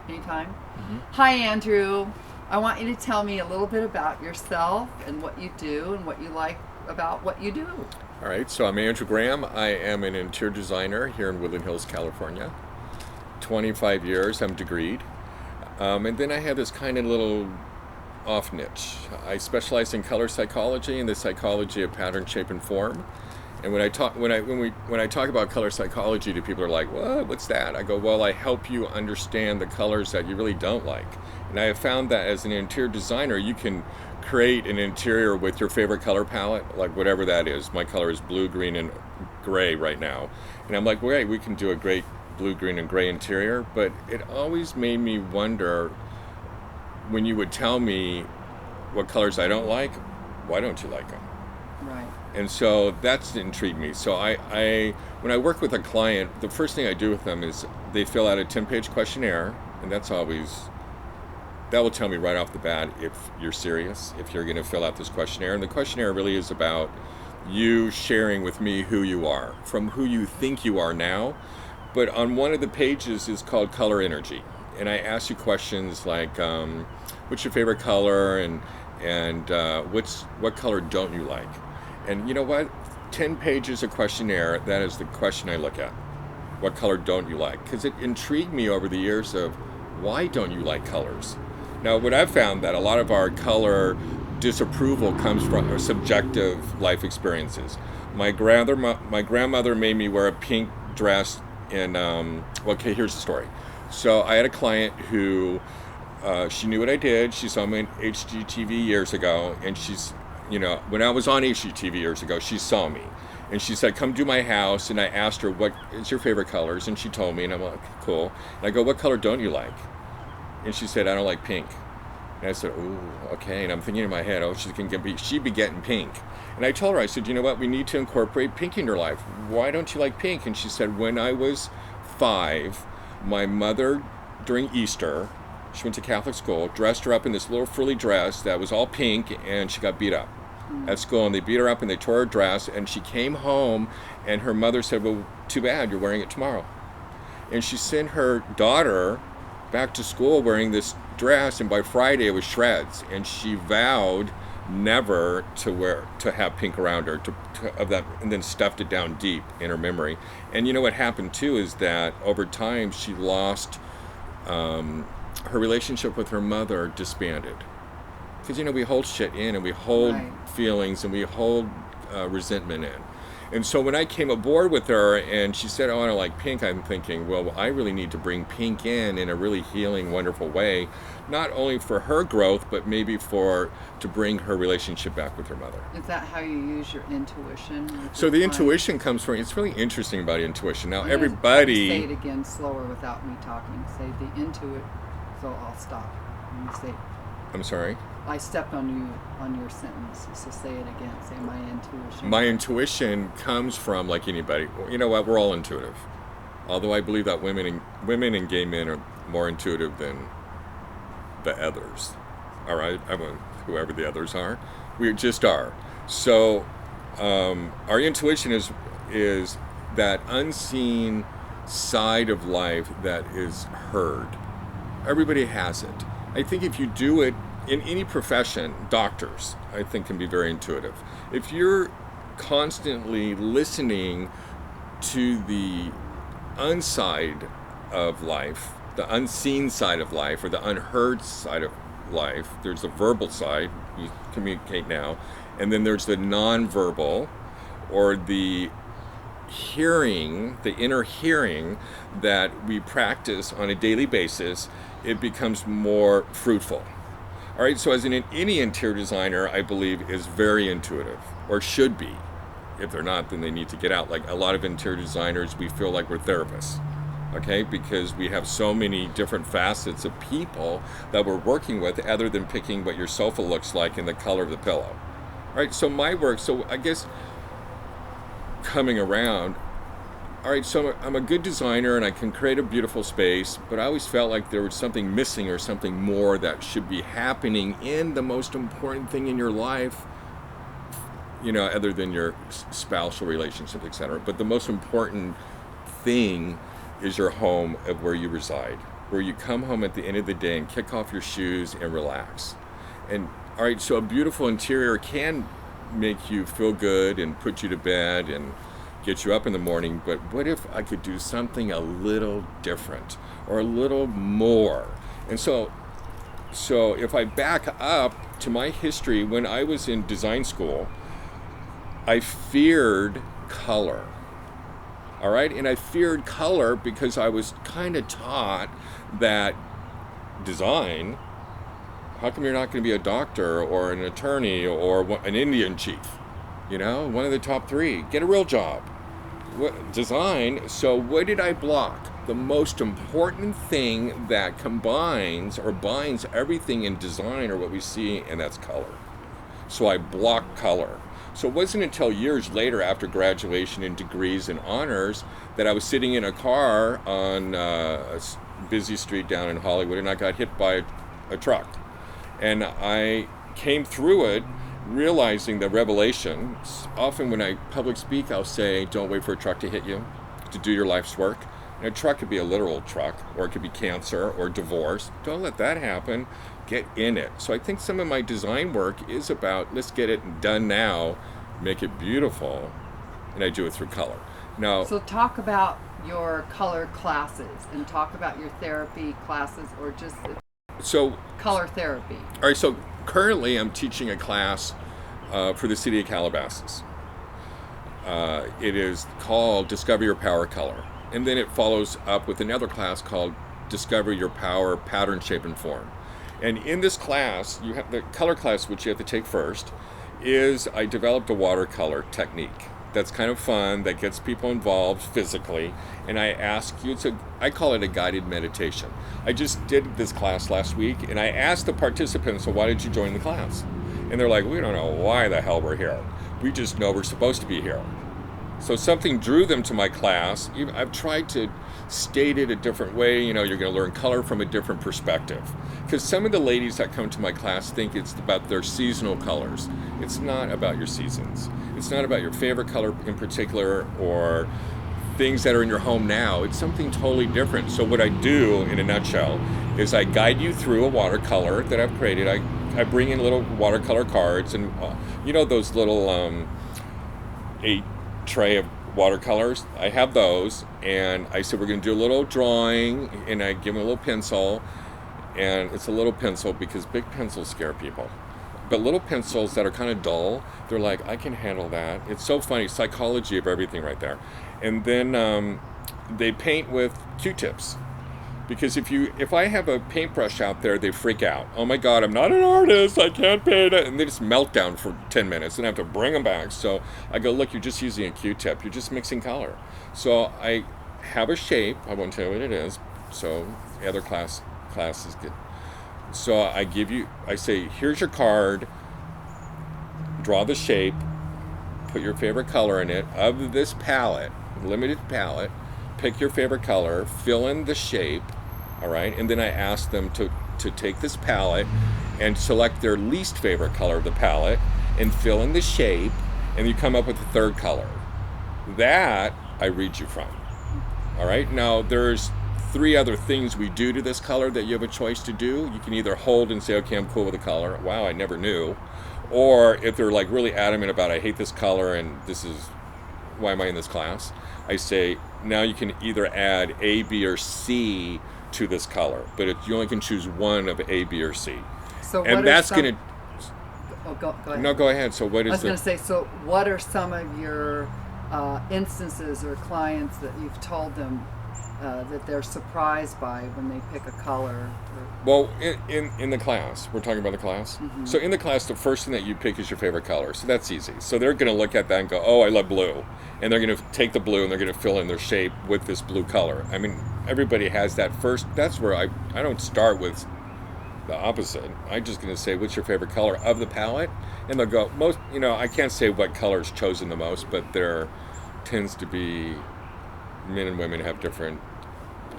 Anytime. Mhm. Hi, Andrew. I want you to tell me a little bit about yourself and what you do and what you like about what you do. All right, so I'm Andrew Graham. I am an interior designer here in Woodland Hills, California. 25 years, I'm degreed. And then I have this kind of little off niche. I specialize in color psychology and the psychology of pattern, shape, and form. And when I talk about color psychology to people, are like, "What? What's that?" I go, "Well, I help you understand the colors that you really don't like." And I have found that as an interior designer, you can create an interior with your favorite color palette, like whatever that is. My color is blue, green, and gray right now. And I'm like, "Well, great, we can do a great blue, green, and gray interior." But it always made me wonder when you would tell me what colors I don't like, why don't you like them? Right. And so that's intrigued me. So when I work with a client, the first thing I do with them is they fill out a 10-page questionnaire, and that will tell me right off the bat if you're serious, if you're going to fill out this questionnaire. And the questionnaire really is about you sharing with me who you are, from who you think you are now. But on one of the pages is called Color Energy, and I ask you questions like, what's your favorite color, and what color don't you like? And you know what? 10 pages of questionnaire, that is the question I look at. What color don't you like? Because it intrigued me over the years of why don't you like colors? Now, what I've found that a lot of our color disapproval comes from our subjective life experiences. My grandmother made me wear a pink dress okay, here's the story. So I had a client who, she knew what I did. She saw me on HGTV years ago, and when I was on HGTV years ago, she saw me. And she said, "Come do my house." And I asked her, "What is your favorite colors?" And she told me, and I'm like, "Cool." And I go, "What color don't you like?" And she said, "I don't like pink." And I said, "Ooh, okay." And I'm thinking in my head, "Oh, she'd be getting pink." And I told her, I said, "You know what? We need to incorporate pink in your life. Why don't you like pink?" And she said, "When I was 5, my mother, during Easter, she went to Catholic school, dressed her up in this little frilly dress that was all pink, and she got beat up at school, and they beat her up and they tore her dress, and she came home, and her mother said, 'Well, too bad, you're wearing it tomorrow.' And she sent her daughter back to school wearing this dress, and by Friday it was shreds, and she vowed never to have pink around her of that, and then stuffed it down deep in her memory. And you know what happened too is that over time she lost her relationship with her mother, disbanded, because we hold shit in, and we hold Right. feelings, and we hold resentment in. And so when I came aboard with her and she said, "Oh, I don't like pink," I'm thinking, well, I really need to bring pink in a really healing, wonderful way, not only for her growth, but maybe to bring her relationship back with her mother. Is that how you use your intuition? with So your the clients? intuition comes from, it's really interesting about intuition. Now, I'm gonna Say it everybody, again slower without me talking. Say the intuit. So I'll stop. And you say, I'm sorry, I stepped on your sentence. So say it again. Say my intuition. my intuition comes from, like anybody, you know what, we're all intuitive. Although I believe that women and gay men are more intuitive than the others. All right, whoever the others are, we just are. So our intuition is that unseen side of life that is heard. Everybody has it. I think if you do it in any profession, doctors, I think, can be very intuitive. If you're constantly listening to the unside of life, the unseen side of life, or the unheard side of life, there's the verbal side, you communicate now, and then there's the nonverbal, or the hearing, the inner hearing that we practice on a daily basis. It becomes more fruitful. All right, so any interior designer, I believe, is very intuitive, or should be. If they're not, then they need to get out. Like a lot of interior designers, we feel like we're therapists, okay? Because we have so many different facets of people that we're working with, other than picking what your sofa looks like and the color of the pillow. All right, so my work, so I guess coming around, all right, so I'm a good designer and I can create a beautiful space, but I always felt like there was something missing, or something more that should be happening in the most important thing in your life, other than your spousal relationship, etc. But the most important thing is your home, of where you reside. where you come home at the end of the day and kick off your shoes and relax. And all right, so a beautiful interior can make you feel good and put you to bed and get you up in the morning, but what if I could do something a little different or a little more? And so if I back up to my history, when I was in design school, I feared color. All right, and I feared color because I was kind of taught that design, how come you're not going to be a doctor or an attorney or an Indian chief? You know, one of the top three. Get a real job. Design. So what did I block? The most important thing that combines or binds everything in design, or what we see, and that's color. So I blocked color. So it wasn't until years later, after graduation and degrees and honors, that I was sitting in a car on a busy street down in Hollywood, and I got hit by a truck. And I came through it realizing the revelation. Often when I public speak, I'll say, don't wait for a truck to hit you to do your life's work. And a truck could be a literal truck, or it could be cancer or divorce. Don't let that happen. Get in it. So I think some of my design work is about, let's get it done now, make it beautiful, and I do it through color. Now, So talk about your color classes and talk about your therapy classes, or just so color therapy. all right, so currently I'm teaching a class for the city of Calabasas. It is called Discover Your Power Color. And then it follows up with another class called Discover Your Power Pattern, Shape, and Form. And in this class, you have the color class, which you have to take first, is I developed a watercolor technique. That's kind of fun, that gets people involved physically. And I ask you I call it a guided meditation. I just did this class last week, and I asked the participants, so why did you join the class? And they're like, we don't know why the hell we're here. We just know we're supposed to be here. So something drew them to my class. I've tried to state it a different way. You know, you're going to learn color from a different perspective. Because some of the ladies that come to my class think it's about their seasonal colors. It's not about your seasons. It's not about your favorite color in particular or things that are in your home now. It's something totally different. So what I do in a nutshell is I guide you through a watercolor that I've created. I bring in little watercolor cards, and you know those little 8 tray of watercolors. I have those, and I said we're going to do a little drawing, and I give them a little pencil, and it's a little pencil because big pencils scare people. But little pencils that are kind of dull, they're like, I can handle that. It's so funny, psychology of everything right there. And then they paint with Q-tips. Because if I have a paintbrush out there, they freak out. Oh my God, I'm not an artist, I can't paint it. And they just melt down for 10 minutes and I have to bring them back. So I go, look, you're just using a Q-tip, you're just mixing color. So I have a shape, I won't tell you what it is, so the other class is good. So I say, here's your card, draw the shape, put your favorite color in it, of this palette, limited palette, pick your favorite color, fill in the shape, all right? And then I ask them to take this palette and select their least favorite color of the palette and fill in the shape, and you come up with a third color. That I read you from, all right? Now, there's 3 other things we do to this color that you have a choice to do. You can either hold and say, okay, I'm cool with the color. Wow, I never knew. Or if they're like really adamant about, I hate this color and this is, why am I in this class? I say, now you can either add A, B, or C to this color, but you only can choose one of A, B, or C. So and that's going to... Oh, go ahead. No, go ahead. So what is I was going to say, so what are some of your instances or clients that you've told them that they're surprised by when they pick a color? Well, in the class, we're talking about the class. Mm-hmm. So in the class, the first thing that you pick is your favorite color. So that's easy. So they're going to look at that and go, oh, I love blue. And they're going to take the blue and they're going to fill in their shape with this blue color. I mean, everybody has that first. That's where I don't start with the opposite. I'm just going to say, what's your favorite color of the palette? And they'll go, I can't say what color is chosen the most, but there tends to be, men and women have different.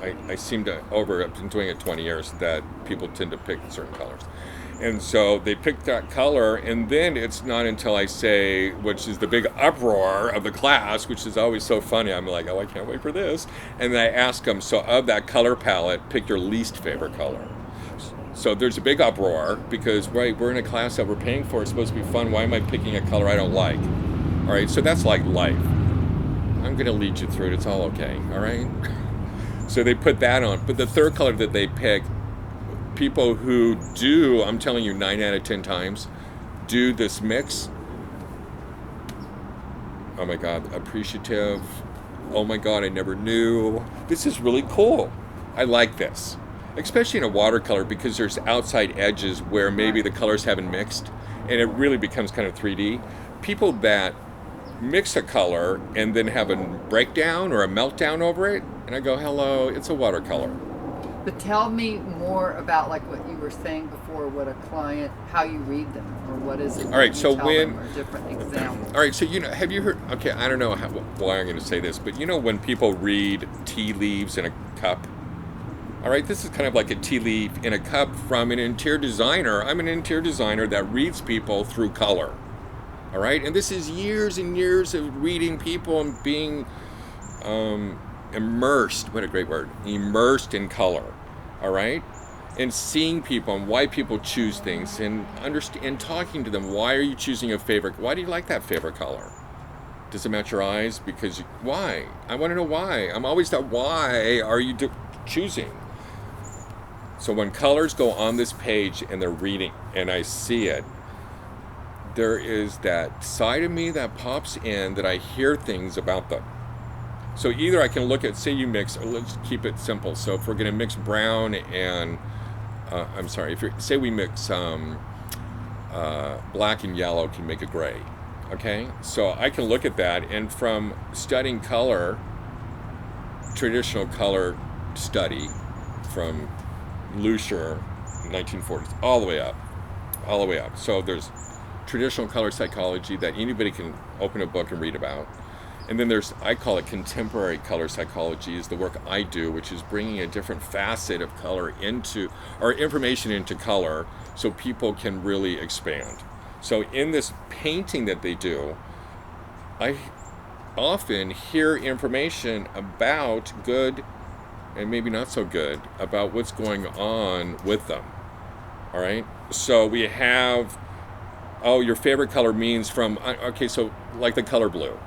I seem to I've been doing it 20 years, that people tend to pick certain colors. And so they pick that color, and then it's not until I say, which is the big uproar of the class, which is always so funny. I'm like, oh, I can't wait for this. And then I ask them, so of that color palette, pick your least favorite color. So there's a big uproar because, right, we're in a class that we're paying for. It's supposed to be fun. Why am I picking a color I don't like? All right, so that's like life. I'm going to lead you through it. It's all okay, all right? So they put that on. But the third color that they pick, people who do, I'm telling you, 9 out of 10 times, do this mix. Oh my God, appreciative. Oh my God, I never knew. This is really cool. I like this. Especially in a watercolor because there's outside edges where maybe the colors haven't mixed and it really becomes kind of 3D. People that mix a color and then have a breakdown or a meltdown over it, and I go, hello, it's a watercolor. But tell me more about like what you were saying before, what a client, how you read them, or what is it? All right, that so you tell when- them, or different examples. All right, so have you heard? Okay, I don't know why I'm going to say this, but when people read tea leaves in a cup. All right, this is kind of like a tea leaf in a cup from an interior designer. I'm an interior designer that reads people through color. All right, and this is years and years of reading people and being immersed. What a great word! Immersed in color. All right. And seeing people and why people choose things and and talking to them. Why are you choosing a favorite? Why do you like that favorite color? Does it match your eyes? Because why? I want to know why. I'm always that. Why are you choosing? So when colors go on this page and they're reading, and I see it, there is that side of me that pops in that I hear things about them. So either I can look at, say you mix, or let's keep it simple. So if we're going to mix brown and, say we mix black and yellow can make a gray, okay? So I can look at that, and from studying color, traditional color study from Lusher, 1940s, all the way up. So there's traditional color psychology that anybody can open a book and read about. And then I call it contemporary color psychology, is the work I do, which is bringing a different facet of color or information into color so people can really expand. So in this painting that they do, I often hear information about good and maybe not so good about what's going on with them. All right. So we have, your favorite color means from, okay, so like the color blue.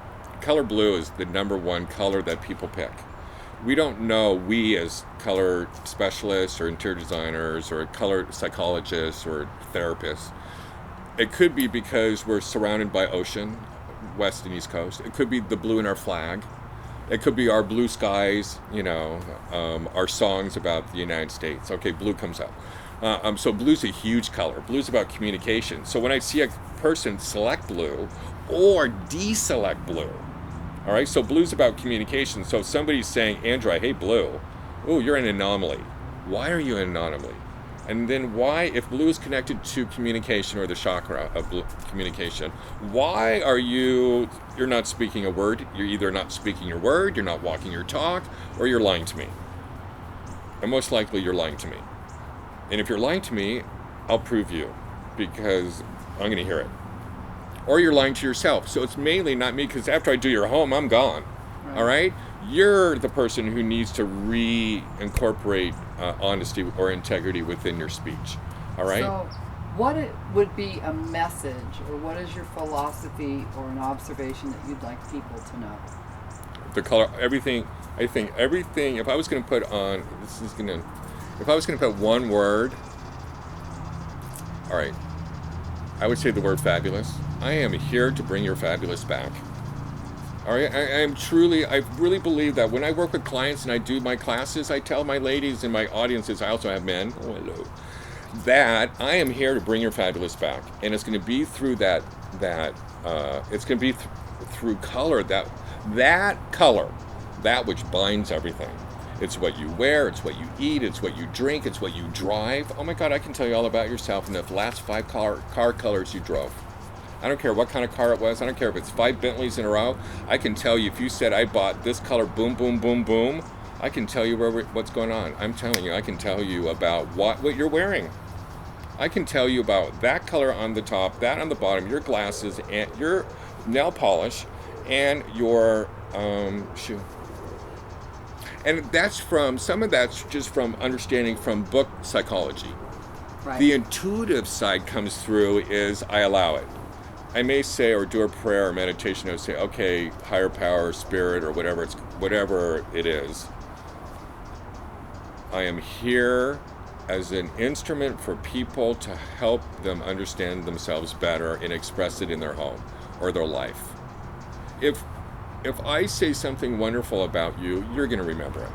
Color blue is the number one color that people pick. We don't know, we as color specialists or interior designers or color psychologists or therapists, it could be because we're surrounded by ocean, west and east coast. It could be the blue in our flag. It could be our blue skies, our songs about the United States. Okay, blue comes up. So blue's a huge color. Blue's about communication. So when I see a person select blue or deselect blue, all right, so blue's about communication. So if somebody's saying, Andrew, I hate blue. Oh, you're an anomaly. Why are you an anomaly? And then why, if blue is connected to communication or the chakra of communication, why are you're not speaking a word? You're either not speaking your word, you're not walking your talk, or you're lying to me. And most likely you're lying to me. And if you're lying to me, I'll prove you because I'm going to hear it. Or you're lying to yourself. So it's mainly not me, because after I do your home, I'm gone. Right. All right? You're the person who needs to reincorporate honesty or integrity within your speech. All right? So what would be a message, or what is your philosophy or an observation that you'd like people to know? The color, everything, I think everything, if I was going to put one word, all right, I would say the word fabulous. I am here to bring your fabulous back. All right, I really believe that when I work with clients and I do my classes, I tell my ladies and my audiences, I also have men, that I am here to bring your fabulous back. And it's going to be through it's going to be through color, that color, that which binds everything. It's what you wear, it's what you eat, it's what you drink, it's what you drive. Oh my God, I can tell you all about yourself in the last 5 car colors you drove. I don't care what kind of car it was. I don't care if it's 5 Bentleys in a row. I can tell you, if you said I bought this color, boom, boom, boom, boom, I can tell you what's going on. I'm telling you, I can tell you about what you're wearing. I can tell you about that color on the top, that on the bottom, your glasses, and your nail polish, and your shoe. And some of that's just from understanding from book psychology. Right. The intuitive side comes through is I allow it. I may say or do a prayer or meditation and say, okay, higher power, spirit, or whatever it is. I am here as an instrument for people to help them understand themselves better and express it in their home or their life. If I say something wonderful about you, you're going to remember it.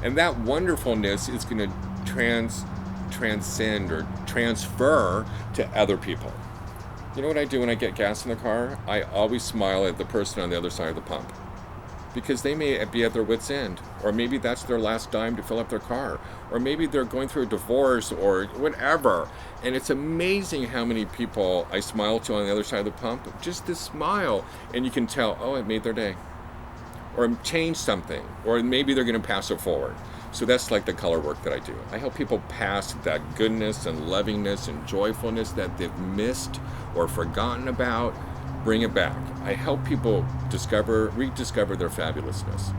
And that wonderfulness is going to transcend or transfer to other people. You know what I do when I get gas in the car? I always smile at the person on the other side of the pump. Because they may be at their wit's end, or maybe that's their last dime to fill up their car, or maybe they're going through a divorce or whatever. And it's amazing how many people I smile to on the other side of the pump. Just this smile, and you can tell, oh, it made their day, or changed something, or maybe they're going to pass it forward. So that's like the color work that I do. I help people pass that goodness and lovingness and joyfulness that they've missed or forgotten about. Bring it back. I help people rediscover their fabulousness.